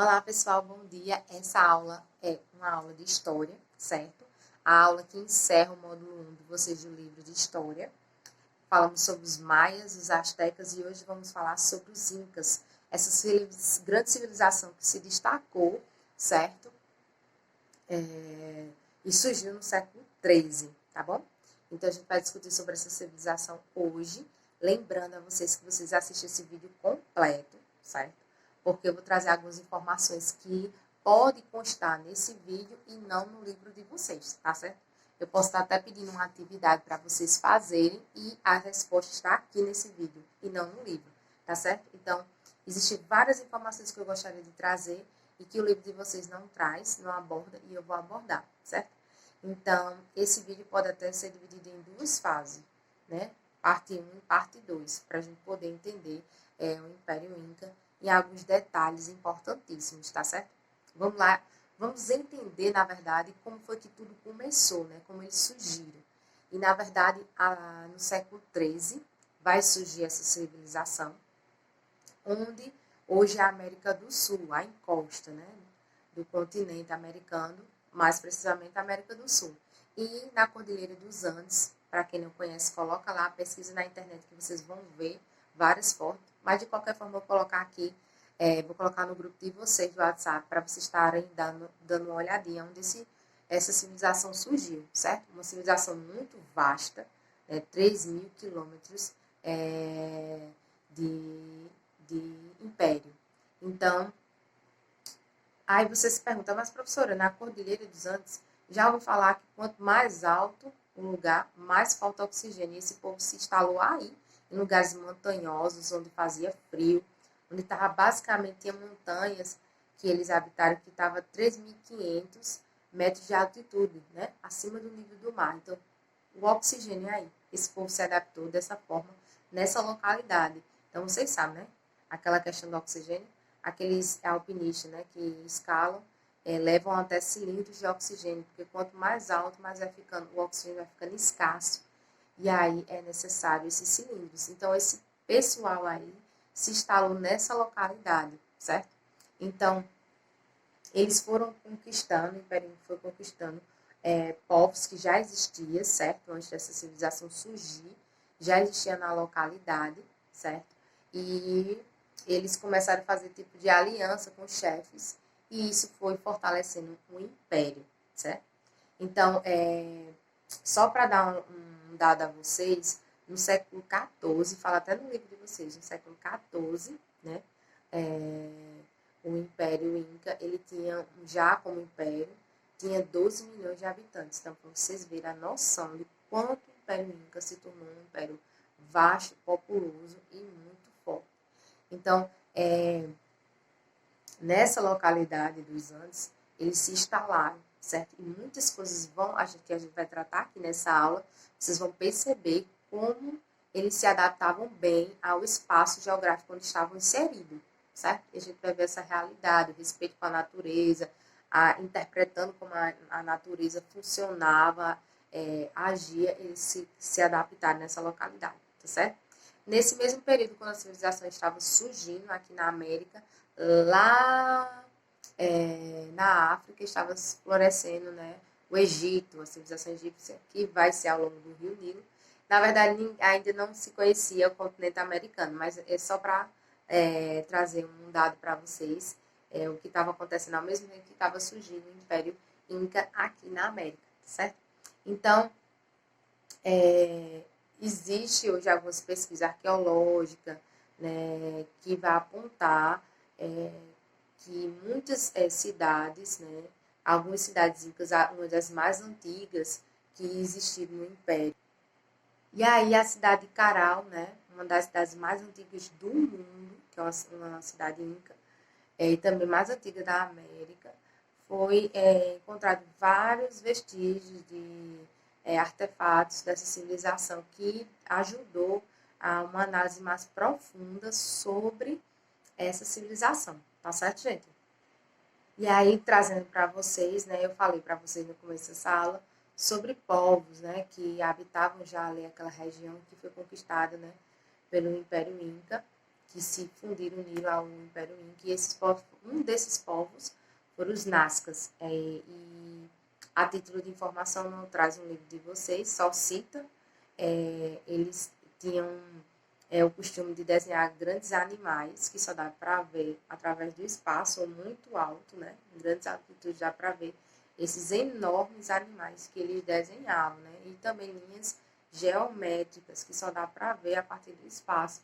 Olá, pessoal, bom dia. Essa aula é uma aula de história, certo? A aula que encerra o módulo 1 de vocês do livro de história. Falamos sobre os maias, os astecas e hoje vamos falar sobre os incas. Essa grande civilização que se destacou, certo? E surgiu no século XIII, tá bom? Então a gente vai discutir sobre essa civilização hoje. Lembrando a vocês que vocês assistem esse vídeo completo, certo? Porque eu vou trazer algumas informações que podem constar nesse vídeo e não no livro de vocês, tá certo? Eu posso estar até pedindo uma atividade para vocês fazerem e a resposta está aqui nesse vídeo e não no livro, tá certo? Então, existem várias informações que eu gostaria de trazer e que o livro de vocês não traz, não aborda e eu vou abordar, certo? Então, esse vídeo pode até ser dividido em duas fases, né? Parte 1 e parte 2, para a gente poder entender o Império Inca e alguns detalhes importantíssimos, tá certo? Vamos lá, vamos entender, na verdade, como foi que tudo começou, né? Como eles surgiram. E, na verdade, no século XIII vai surgir essa civilização, onde hoje é a América do Sul, a encosta, né? Do continente americano, mais precisamente a América do Sul. E na Cordilheira dos Andes, para quem não conhece, coloca lá, pesquisa na internet que vocês vão ver várias fotos. Mas de qualquer forma, eu vou colocar aqui, vou colocar no grupo de vocês do WhatsApp, para vocês estarem dando uma olhadinha onde essa civilização surgiu, certo? Uma civilização muito vasta, 3.000 quilômetros de império. Então, aí você se pergunta, mas professora, na Cordilheira dos Andes, já ouvi falar que quanto mais alto o lugar, mais falta oxigênio. E esse povo se instalou aí, em lugares montanhosos, onde fazia frio, onde estava basicamente, tinha montanhas que eles habitaram, que estava 3.500 metros de altitude, né? Acima do nível do mar. Então, o oxigênio aí, esse povo se adaptou dessa forma, nessa localidade. Então, vocês sabem, né? Aquela questão do oxigênio, aqueles alpinistas, né, que escalam, levam até cilindros de oxigênio, porque quanto mais alto, mais vai ficando, o oxigênio vai ficando escasso, e aí é necessário esses cilindros. Então, esse pessoal aí se instalou nessa localidade, certo? Então, eles foram conquistando, o Império foi conquistando povos que já existiam, certo? Antes dessa civilização surgir, já existia na localidade, certo? E eles começaram a fazer tipo de aliança com os chefes e isso foi fortalecendo o império, certo? Então, só para dar um dado a vocês, no século XIV, fala até no livro de vocês, no século XIV, né? O Império Inca, ele tinha, já como império, tinha 12 milhões de habitantes. Então, para vocês verem a noção de quanto o Império Inca se tornou um império vasto, populoso e muito forte. Então, nessa localidade dos Andes, eles se instalaram, certo? E muitas coisas que a gente vai tratar aqui nessa aula, vocês vão perceber como eles se adaptavam bem ao espaço geográfico onde estavam inseridos, certo? E a gente vai ver essa realidade, o respeito com a natureza, interpretando como a natureza funcionava, agia, eles se adaptaram nessa localidade, tá certo? Nesse mesmo período, quando a civilização estava surgindo aqui na América, lá na África estava florescendo, né, o Egito, a civilização egípcia, que vai ser ao longo do Rio Nilo. Na verdade, ainda não se conhecia o continente americano, mas é só para trazer um dado para vocês, o que estava acontecendo ao mesmo tempo que estava surgindo o Império Inca aqui na América, certo? Então, existe hoje algumas pesquisas arqueológicas, né, que vai apontar que muitas cidades, né, algumas cidades incas, uma das mais antigas que existiram no Império. E aí a cidade de Caral, né, uma das cidades mais antigas do mundo, que é uma cidade inca, e também mais antiga da América, foi encontrado vários vestígios de artefatos dessa civilização que ajudou a uma análise mais profunda sobre essa civilização, tá certo, gente? E aí, trazendo para vocês, né, eu falei para vocês no começo dessa aula sobre povos, né, que habitavam já ali aquela região que foi conquistada, né, pelo Império Inca. que se fundiram, uniram ao Império Inca. E esses povos, um desses povos foram os Nazcas. E a título de informação, não traz um livro de vocês, só cita. Eles tinham o costume de desenhar grandes animais, que só dá para ver através do espaço, ou muito alto, né? Em grandes altitudes dá para ver esses enormes animais que eles desenhavam, né? E também linhas geométricas, que só dá para ver a partir do espaço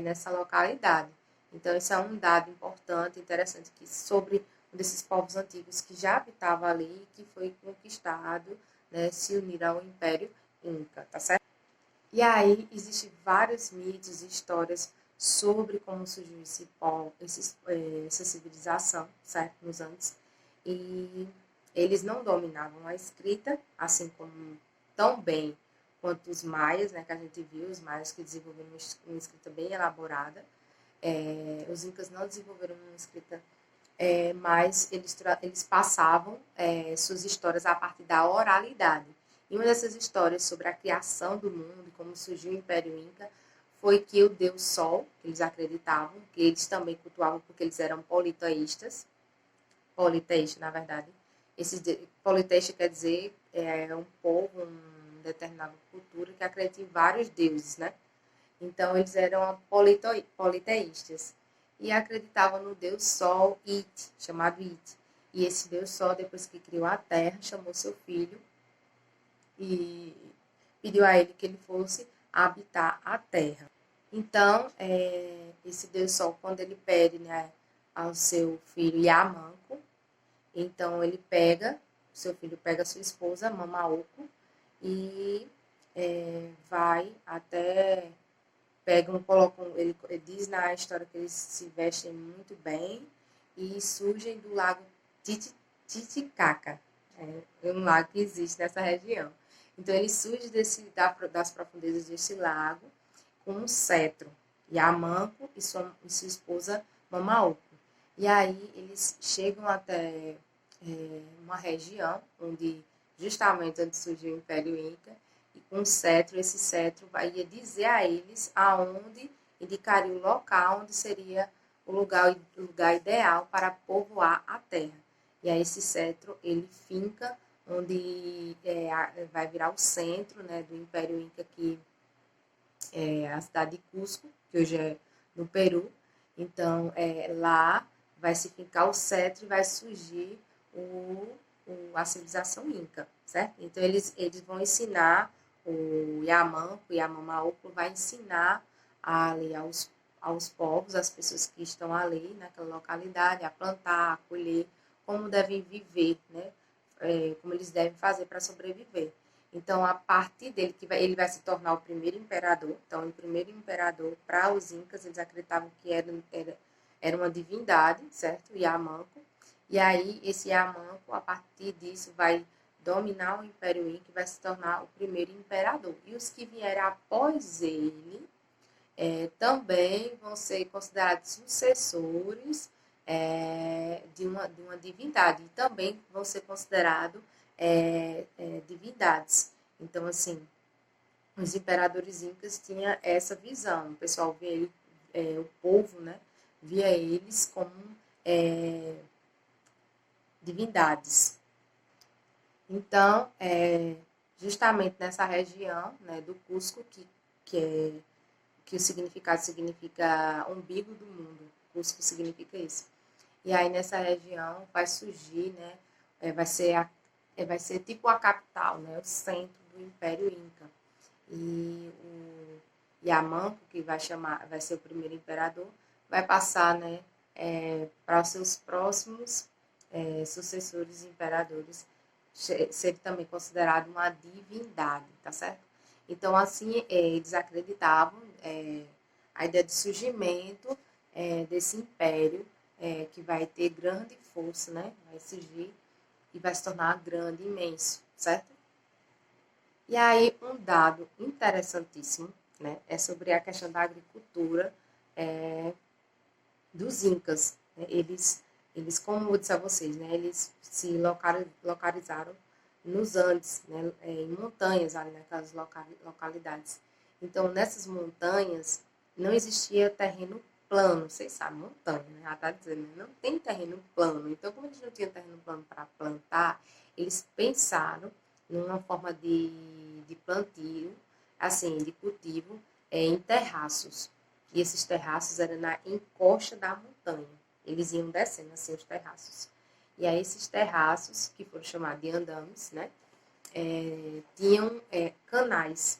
nessa localidade. Então, esse é um dado importante, interessante, que sobre um desses povos antigos que já habitava ali e que foi conquistado, né, se unir ao Império Inca, tá certo? E aí, existem vários mitos e histórias sobre como surgiu essa civilização, certo? Nos Andes. E eles não dominavam a escrita, assim como tão bem quanto os maias, né? Que a gente viu, os maias que desenvolveram uma escrita bem elaborada. Os incas não desenvolveram uma escrita, mas eles passavam suas histórias a partir da oralidade. E uma dessas histórias sobre a criação do mundo, como surgiu o Império Inca, foi que o Deus Sol, que eles acreditavam, que eles também cultuavam porque eles eram politeístas, na verdade. Politeísta quer dizer um povo, uma determinada cultura que acredita em vários deuses, né? Então, eles eram politeístas e acreditavam no Deus Sol, It, chamado It. E esse Deus Sol, depois que criou a Terra, chamou seu filho e pediu a ele que ele fosse habitar a terra. Então, esse Deus Sol, quando ele pede, né, ao seu filho Yamanco, então seu filho pega a sua esposa, Mamaoko, e vai até, ele diz na história que eles se vestem muito bem e surgem do lago Titicaca, é um lago que existe nessa região. Então, ele surge das profundezas desse lago com um cetro, Yamanco e sua esposa Mamaoko. E aí, eles chegam até uma região justamente onde surgiu o Império Inca, e com o cetro, esse cetro ia dizer a eles aonde, indicaria o local onde seria o lugar ideal para povoar a terra. E aí, esse cetro, ele finca onde vai virar o centro, né, do Império Inca, que é a cidade de Cusco, que hoje é no Peru. Então, lá vai se fincar o cetro e vai surgir a civilização Inca, certo? Então, eles vão ensinar, o Yamanco e a Mamaoko vai ensinar ali aos povos, às pessoas que estão ali naquela localidade, a plantar, a colher, como devem viver, né? Como eles devem fazer para sobreviver. Então, a partir dele, ele vai se tornar o primeiro imperador. Então, o primeiro imperador, para os incas, eles acreditavam que era uma divindade, certo? Yamanco. E aí, esse Yamanco, a partir disso, vai dominar o Império Inca e vai se tornar o primeiro imperador. E os que vierem após ele também vão ser considerados sucessores de uma divindade, e também vão ser considerados divindades. Então, assim, os imperadores incas tinham essa visão. O pessoal via o povo, né, via eles como divindades. Então, justamente nessa região, né, do Cusco, que o significado significa umbigo do mundo, Cusco significa isso. E aí nessa região vai surgir, né, vai ser tipo a capital, né, o centro do Império Inca. E o Yamanco, que vai ser o primeiro imperador, vai passar, né, para os seus próximos sucessores imperadores, ser também considerado uma divindade, tá certo? Então, assim, eles acreditavam a ideia de surgimento desse império, que vai ter grande força, né? Vai surgir e vai se tornar grande, imenso, certo? E aí, um dado interessantíssimo, né, é sobre a questão da agricultura dos incas. Né? Eles, como eu disse a vocês, né, eles se localizaram nos Andes, né, em montanhas, ali naquelas localidades. Então, nessas montanhas, não existia terreno plano, vocês sabem, montanha, né? Já está dizendo, né? Não tem terreno plano. Então, como eles não tinham terreno plano para plantar, eles pensaram numa forma de plantio, assim, de cultivo, em terraços. E esses terraços eram na encosta da montanha. Eles iam descendo assim os terraços. E aí esses terraços, que foram chamados de andames, né? Tinham canais.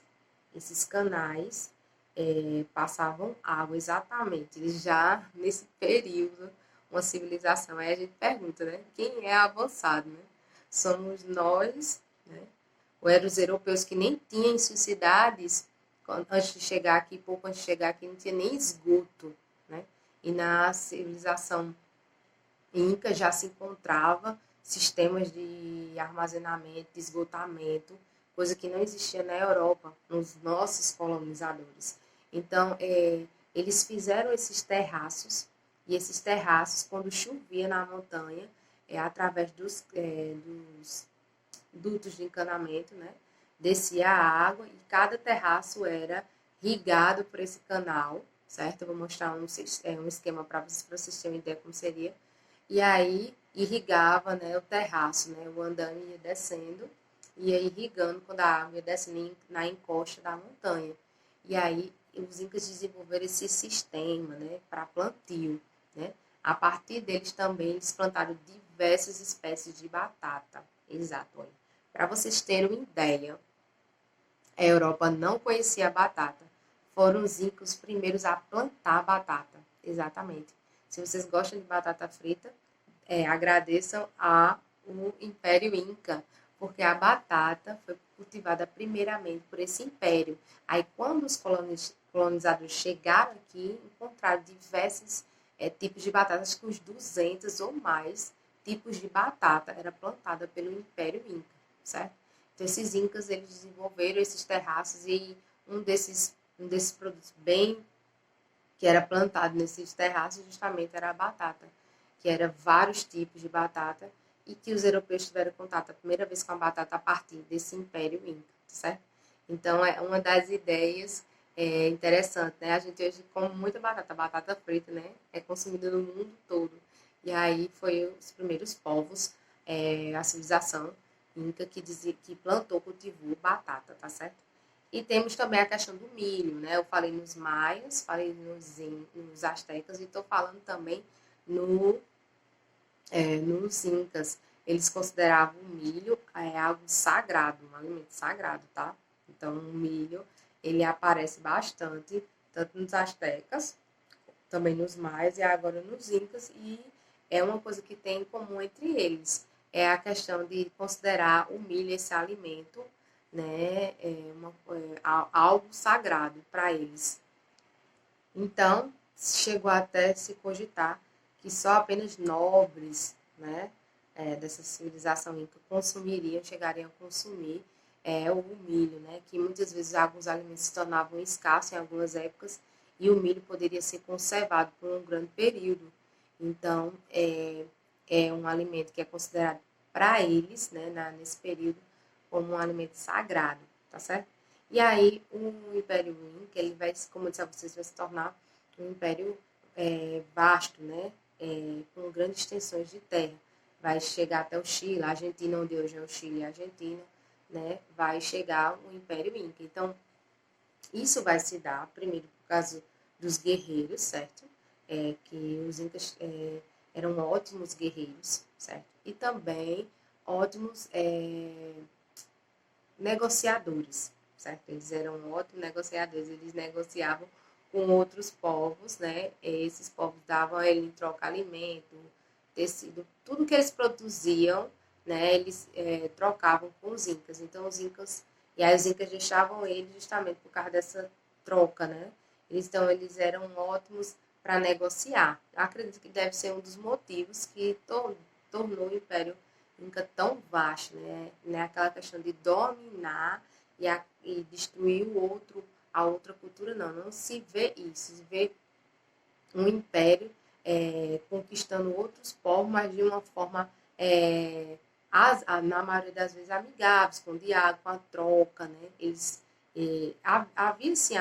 Esses canais passavam água, exatamente. Eles já, nesse período, uma civilização. Aí a gente pergunta, né? Quem é avançado, né? Somos nós, né? Ou eram os europeus que nem tinham em suas cidades, antes de chegar aqui, pouco antes de chegar aqui, não tinha nem esgoto, né? E na civilização Inca já se encontrava sistemas de armazenamento, de esgotamento, coisa que não existia na Europa, nos nossos colonizadores. Então, eles fizeram esses terraços, e esses terraços, quando chovia na montanha, através dos dutos de encanamento, né? Descia a água e cada terraço era irrigado por esse canal, certo? Eu vou mostrar um esquema para vocês terem uma ideia como seria. E aí irrigava, né, o terraço, né? O andame ia descendo, ia irrigando quando a água ia descendo na encosta da montanha. E aí os incas desenvolveram esse sistema, né, para plantio, né? A partir deles também eles plantaram diversas espécies de batata. Exato. Para vocês terem uma ideia, a Europa não conhecia a batata. Foram os incas os primeiros a plantar batata. Exatamente. Se vocês gostam de batata frita, agradeçam ao Império Inca, porque a batata foi cultivada primeiramente por esse império. Aí, quando os colonizadores chegaram aqui, encontraram diversos tipos de batatas, com uns 200 ou mais tipos de batata era plantada pelo Império Inca, certo? Então, esses incas, eles desenvolveram esses terraços e um desses produtos bem que era plantado nesses terraços justamente era a batata, que era vários tipos de batata e que os europeus tiveram contato a primeira vez com a batata a partir desse Império Inca, certo? Então, é uma das ideias interessantes, né? A gente hoje come muita batata, batata frita, né? É consumida no mundo todo. E aí foi os primeiros povos, a civilização Inca que plantou, cultivou batata, tá certo? E temos também a questão do milho, né? Eu falei nos maias, falei nos astecas e estou falando também no, nos incas. Eles consideravam o milho algo sagrado, um alimento sagrado, tá? Então, o milho, ele aparece bastante, tanto nos astecas, também nos maias e agora nos incas, e é uma coisa que tem em comum entre eles. É a questão de considerar o milho, esse alimento, né, algo sagrado para eles. Então, chegou até se cogitar que só apenas nobres, né, dessa civilização inca consumiriam, chegariam a consumir o milho, né, que muitas vezes alguns alimentos se tornavam escassos em algumas épocas e o milho poderia ser conservado por um grande período. Então, é um alimento que é considerado para eles, né, nesse período, como um alimento sagrado, tá certo? E aí, o Império Inca, ele vai, como eu disse a vocês, vai se tornar um império vasto, né? Com grandes extensões de terra. Vai chegar até o Chile, a Argentina, onde hoje é o Chile e a Argentina, né? Vai chegar o Império Inca. Então, isso vai se dar, primeiro, por causa dos guerreiros, certo? Que os incas eram ótimos guerreiros, certo? E também ótimos negociadores, certo? Eles eram ótimos negociadores, eles negociavam com outros povos, né? Esses povos davam a ele em troca alimento, tecido, tudo que eles produziam, né? Eles trocavam com os incas. Então, e aí os incas deixavam eles justamente por causa dessa troca, né? Então, eles eram ótimos para negociar. Eu acredito que deve ser um dos motivos que tornou o Império Inca tão vasto, né? Aquela questão de dominar e destruir a outra cultura, não se vê isso, se vê um império conquistando outros povos, mas de uma forma, na maioria das vezes, amigáveis, com diálogo, com a troca, né? Havia, sim,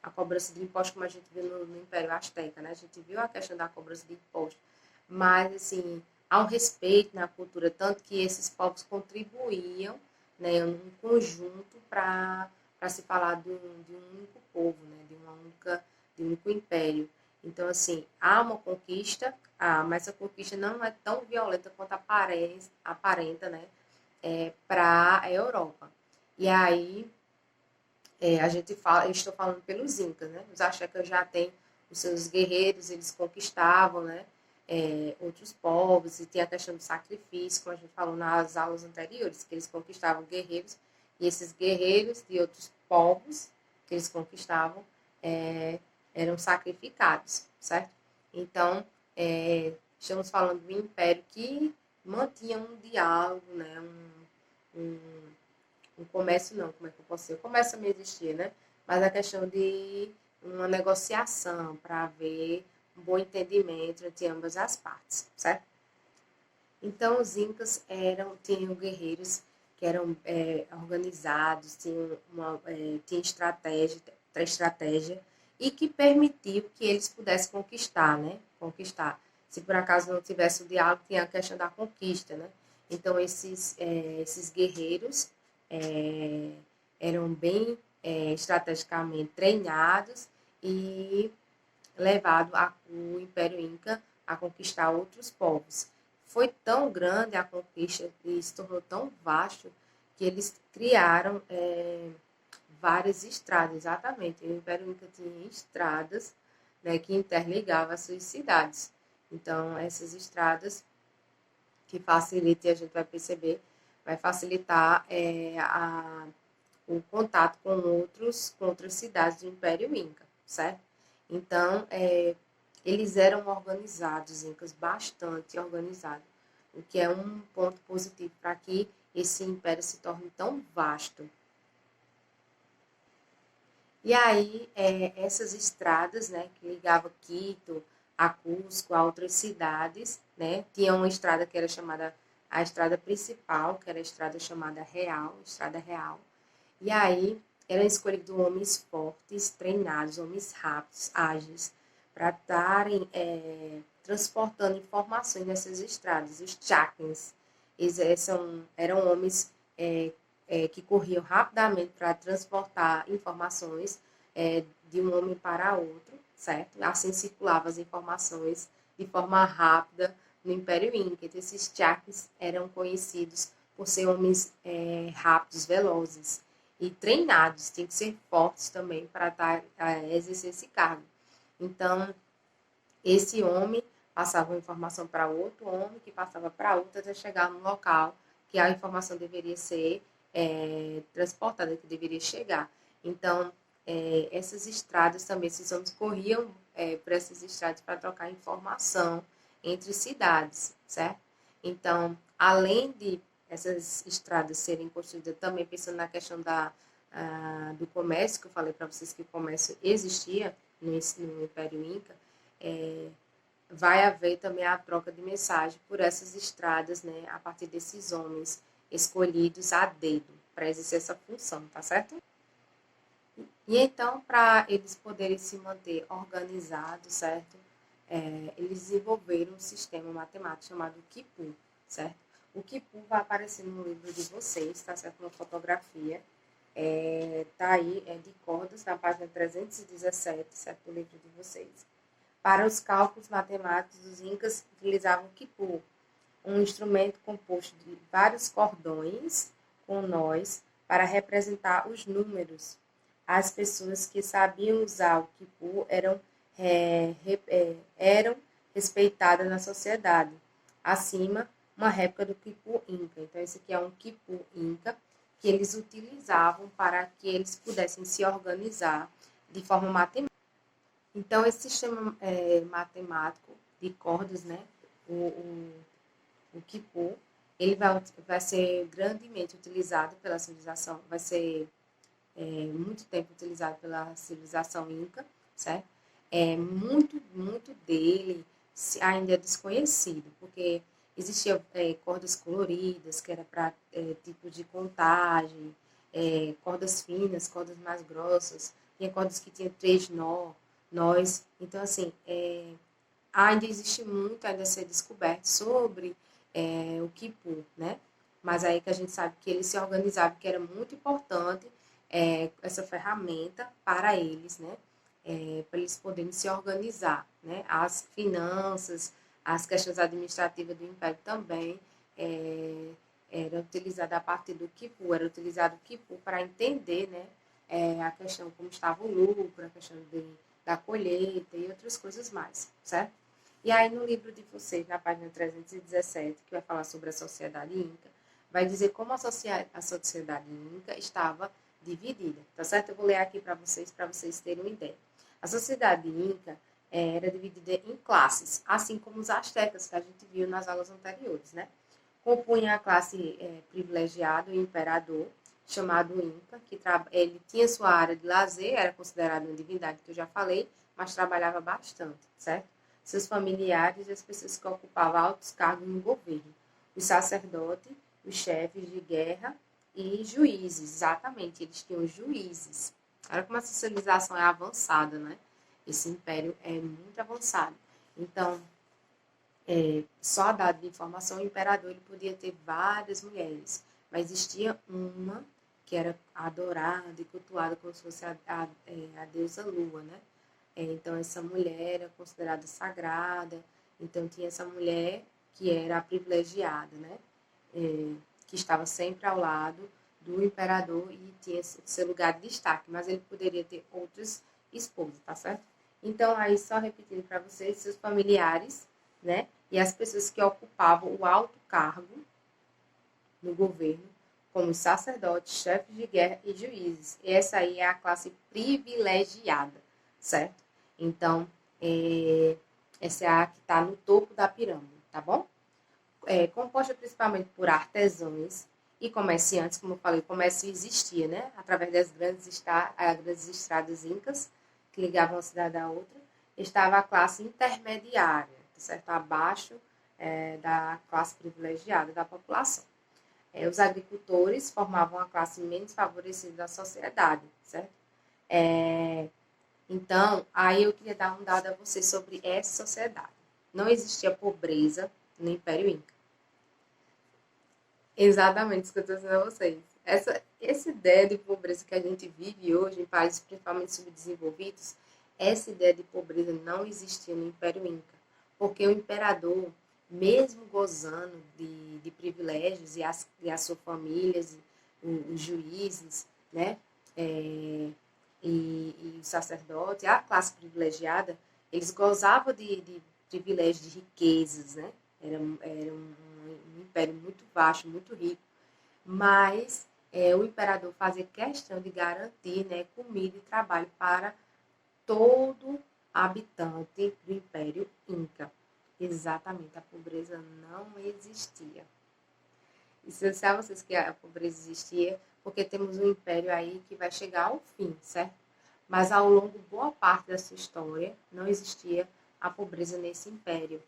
a cobrança de impostos, como a gente viu no Império Azteca, né? A gente viu a questão da cobrança de impostos, mas, assim, há um respeito na cultura, tanto que esses povos contribuíam, né, um conjunto para se falar de um único povo, né, de um único império. Então, assim, há uma conquista, mas a conquista não é tão violenta quanto aparenta, né, para a Europa. E aí, a gente fala, eu estou falando pelos incas, né? Os astecas já têm os seus guerreiros, eles conquistavam, né? Outros povos, e tem a questão do sacrifício, como a gente falou nas aulas anteriores, que eles conquistavam guerreiros, e esses guerreiros de outros povos que eles conquistavam eram sacrificados, certo? Então, estamos falando de um império que mantinha um diálogo, né? Um o comércio não, como é que eu posso dizer? O comércio também existia, né? Mas a questão de uma negociação para haver um bom entendimento entre ambas as partes, certo? Então, os incas tinham guerreiros que eram organizados, tinham estratégia e que permitiu que eles pudessem conquistar, né? Conquistar. Se por acaso não tivesse o diálogo, tinha a questão da conquista, né? Então, esses guerreiros é, eram bem estrategicamente treinados e levado o Império Inca a conquistar outros povos. Foi tão grande a conquista e se tornou tão vasto que eles criaram várias estradas, exatamente. O Império Inca tinha estradas, né, que interligavam as suas cidades. Então, essas estradas que facilitam, a gente vai perceber, vai facilitar o contato com outras cidades do Império Inca, certo? Então, eles eram organizados, incas, bastante organizados, o que é um ponto positivo para que esse império se torne tão vasto. E aí, essas estradas, né, que ligavam Quito a Cusco, a outras cidades, né, tinha uma estrada que era chamada a estrada principal, que era a estrada chamada Real, Estrada Real. E aí, eram escolhidos homens fortes, treinados, homens rápidos, ágeis, para estarem transportando informações nessas estradas, os chakens. Eles eram homens que corriam rapidamente para transportar informações de um homem para outro, certo? Assim circulavam as informações de forma rápida no Império Inca. Então, esses chakens eram conhecidos por ser homens rápidos, velozes e treinados, tem que ser fortes também para exercer esse cargo. Então, esse homem passava uma informação para outro homem, que passava para outro, até chegar no local que a informação deveria ser transportada, que deveria chegar. Então, essas estradas também, esses homens corriam por essas estradas para trocar informação entre cidades, certo? Então, além de essas estradas serem construídas, também pensando na questão do comércio, que eu falei para vocês que o comércio existia no Império Inca, vai haver também a troca de mensagem por essas estradas, né, a partir desses homens escolhidos a dedo para exercer essa função, tá certo? E então, para eles poderem se manter organizados, certo? Eles desenvolveram um sistema matemático chamado Quipu, certo? O Quipu vai aparecer no livro de vocês, tá certo? Uma fotografia. Tá aí, de cordas, na página 317, certo? Do livro de vocês. Para os cálculos matemáticos, os incas utilizavam o quipu, um instrumento composto de vários cordões com nós para representar os números. As pessoas que sabiam usar o quipu eram respeitadas na sociedade. Acima, uma réplica do quipu inca. Então, esse aqui é um quipu inca que eles utilizavam para que eles pudessem se organizar de forma matemática. Então, esse sistema matemático de cordas, né, o quipu, ele vai ser grandemente utilizado pela civilização, vai ser muito tempo utilizado pela civilização inca, certo? Muito dele ainda é desconhecido, porque existiam cordas coloridas, que era para tipo de contagem, cordas finas, cordas mais grossas, tinha cordas que tinha 3 nós. Então, assim, ainda existe muito ainda a ser descoberto sobre o Quipu, né? Mas aí que a gente sabe que ele se organizava, que era muito importante essa ferramenta para eles, né? Para eles poderem se organizar, né? As finanças, as questões administrativas do Império também era utilizada a partir do Quipu, era utilizado o Quipu para entender, né? A questão como estava o lucro, a questão da colheita e outras coisas mais, certo? E aí no livro de vocês, na página 317, que vai falar sobre a sociedade Inca, vai dizer como a sociedade Inca estava dividida, tá certo? Eu vou ler aqui para vocês terem uma ideia. A sociedade Inca era dividida em classes, assim como os astecas, que a gente viu nas aulas anteriores, né? Compunha a classe privilegiada, o imperador, chamado Inca, que ele tinha sua área de lazer, era considerado uma divindade, que eu já falei, mas trabalhava bastante, certo? Seus familiares e as pessoas que ocupavam altos cargos no governo. Os sacerdotes, os chefes de guerra e juízes, exatamente, eles tinham juízes. Olha como a civilização é avançada, né? Esse império é muito avançado. Então, só a dado de informação, o imperador ele podia ter várias mulheres, mas existia uma que era adorada e cultuada como se fosse a deusa Lua, né? Então, essa mulher era considerada sagrada. Então, tinha essa mulher que era a privilegiada, né? Que estava sempre ao lado do imperador e tinha seu lugar de destaque, mas ele poderia ter outros esposas, tá certo? Então, aí, só repetindo para vocês, seus familiares, né? E as pessoas que ocupavam o alto cargo no governo, como sacerdotes, chefes de guerra e juízes. E essa aí é a classe privilegiada, certo? Então, essa é a que está no topo da pirâmide, tá bom? Composta principalmente por artesãos e comerciantes, como eu falei, o comércio existia, né? Através das grandes estradas incas, que ligavam uma cidade à outra, estava a classe intermediária, certo? Abaixo da classe privilegiada da população. Os agricultores formavam a classe menos favorecida da sociedade, certo? Então, aí eu queria dar um dado a vocês sobre essa sociedade. Não existia pobreza no Império Inca. Exatamente isso que eu estou dizendo a vocês. Essa ideia de pobreza que a gente vive hoje em países principalmente subdesenvolvidos, essa ideia de pobreza não existia no Império Inca. Porque o imperador, mesmo gozando de privilégios e a sua família, os juízes, né? E os sacerdotes, a classe privilegiada, eles gozavam de privilégios, de riquezas, né? Era um império muito vasto, muito rico, mas o imperador fazia questão de garantir, né, comida e trabalho para todo habitante do Império Inca. Exatamente, a pobreza não existia. E se eu disser a vocês que a pobreza existia, porque temos um império aí que vai chegar ao fim, certo? Mas ao longo de boa parte da sua história, não existia a pobreza nesse império.